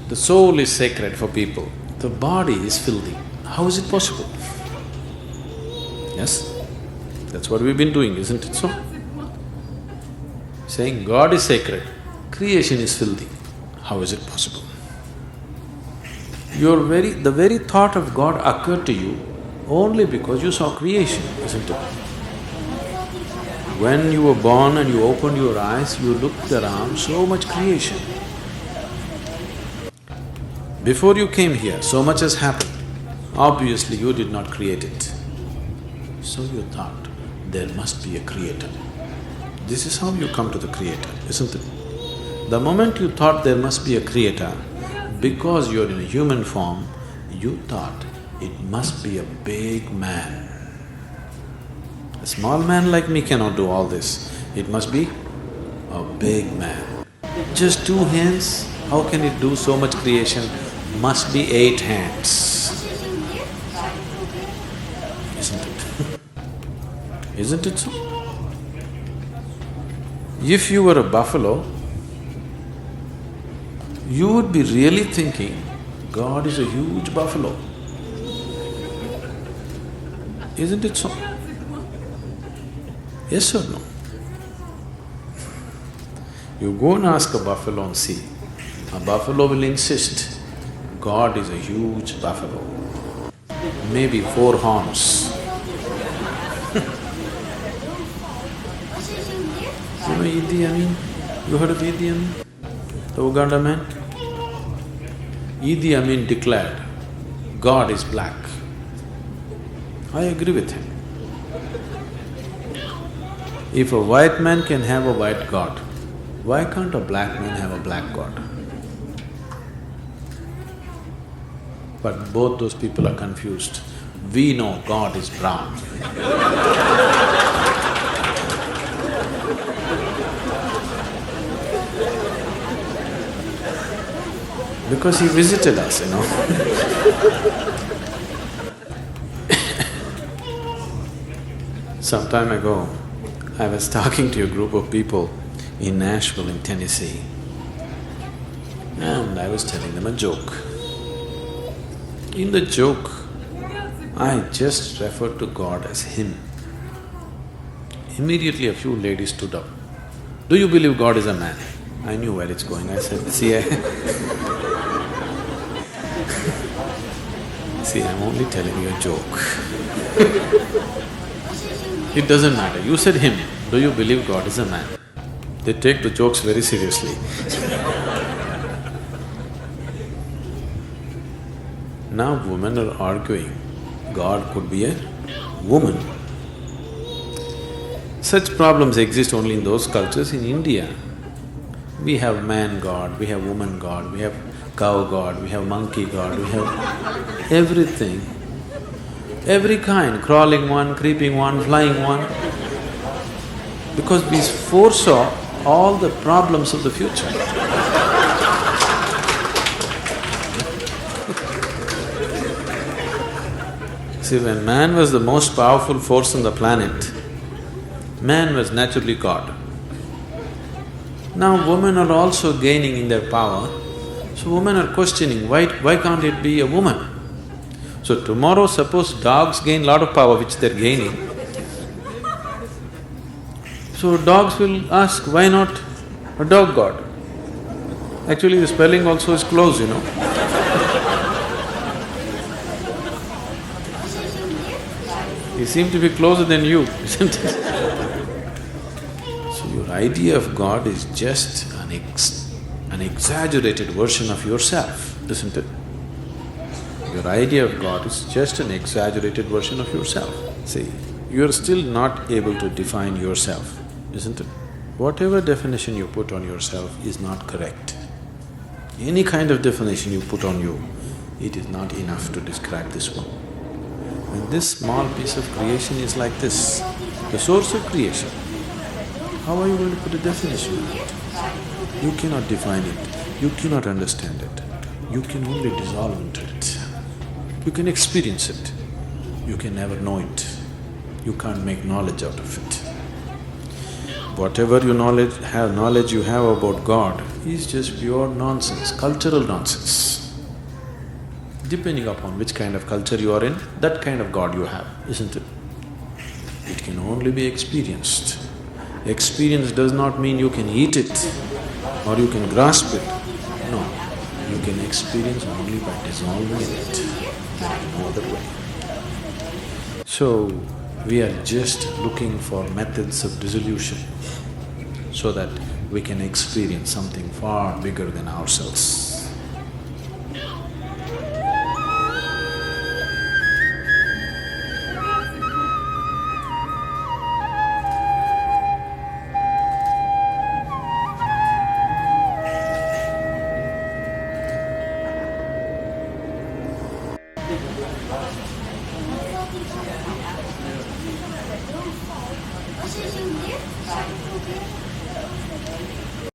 The soul is sacred for people, the body is filthy. How is it possible? Yes? That's what we've been doing, isn't it so? Saying God is sacred, creation is filthy. How is it possible? The very thought of God occurred to you only because you saw creation, isn't it? When you were born and you opened your eyes, you looked around, so much creation. Before you came here, so much has happened. Obviously, you did not create it. So you thought, there must be a creator. This is how you come to the creator, isn't it? The moment you thought there must be a creator, because you're in a human form, you thought it must be a big man. A small man like me cannot do all this. It must be a big man. Just 2 hands, how can it do so much creation? Must be 8 hands. Isn't it? Isn't it so? If you were a buffalo, you would be really thinking, God is a huge buffalo. Isn't it so? Yes or no? You go and ask a buffalo and see, a buffalo will insist, God is a huge buffalo, maybe 4 horns. You know Idi Amin? You heard of Idi Amin? The Uganda man? Idi Amin declared, God is black. I agree with him. If a white man can have a white God, why can't a black man have a black God? But both those people are confused. We know God is brown. Because he visited us, you know. Some time ago, I was talking to a group of people in Nashville in Tennessee, and I was telling them a joke. In the joke, I just referred to God as Him. Immediately a few ladies stood up. Do you believe God is a man? I knew where it's going. I said, see, see, I'm only telling you a joke. It doesn't matter. You said Him. Do you believe God is a man? They take the jokes very seriously. Now women are arguing, God could be a woman. Such problems exist only in those cultures. In India, we have man God, we have woman God, we have cow God, we have monkey God, we have everything. Every kind, crawling one, creeping one, flying one. Because we foresaw all the problems of the future. See, when man was the most powerful force on the planet, man was naturally God. Now women are also gaining in their power, so women are questioning, why can't it be a woman? So tomorrow suppose dogs gain lot of power which they're gaining, so dogs will ask, why not a dog god? Actually the spelling also is close, you know. He seems to be closer than you, isn't it? So your idea of God is just an exaggerated version of yourself, isn't it? Your idea of God is just an exaggerated version of yourself. See, you're still not able to define yourself, isn't it? Whatever definition you put on yourself is not correct. Any kind of definition you put on you, it is not enough to describe this one. And this small piece of creation is like this, the source of creation. How are you going to put a definition on it? You cannot define it, you cannot understand it, you can only dissolve into it. You can experience it, you can never know it, you can't make knowledge out of it. Whatever knowledge you have about God is just pure nonsense, cultural nonsense. Depending upon which kind of culture you are in, that kind of God you have, isn't it? It can only be experienced. Experience does not mean you can eat it or you can grasp it. No, you can experience only by dissolving in it. There is no other way. So, we are just looking for methods of dissolution so that we can experience something far bigger than ourselves.